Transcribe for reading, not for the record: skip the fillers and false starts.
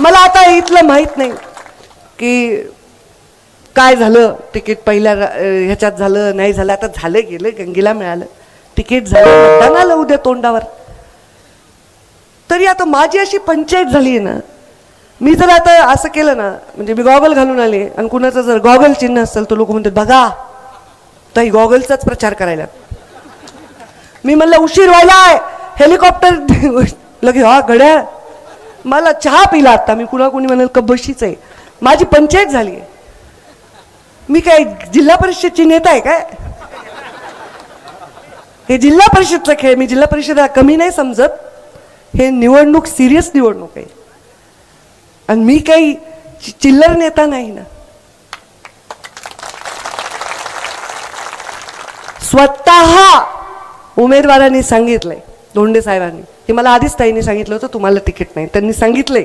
मला आता इथलं माहीत नाही की काय झालं, तिकीट पहिल्या ह्याच्यात झालं नाही झालं, आता झालं गेलं, गंगेला मिळालं तिकीट, झालं मतदान आलं उद्या तोंडावर. तरी आता माझी अशी पंचायत झाली आहे ना, मी जर आता असं केलं ना, म्हणजे मी गॉगल घालून आले आणि कुणाचं जर गॉगल चिन्ह असेल तर लोक म्हणतात बघा ताई गॉगलचाच प्रचार करायला. मी म्हणलं उशीर व्हायलाय, हेलिकॉप्टर लगे हा घड्याळ. मला चहा पिला आता, मी कुणी म्हणाल कबशीच आहे. माझी पंचायत झाली आहे. मी काय जिल्हा परिषदची नेता आहे काय? हे जिल्हा परिषदचा खेळ, मी जिल्हा परिषद कमी नाही समजत. हे निवडणूक सिरियस निवडणूक आहे आणि मी काही चिल्लर नेता नाही ना. स्वतः उमेदवारांनी सांगितलंय, धोंडे साहेबांनी, हे मला आधीच ताईंनी सांगितलं होतं तुम्हाला तिकीट नाही, त्यांनी सांगितलंय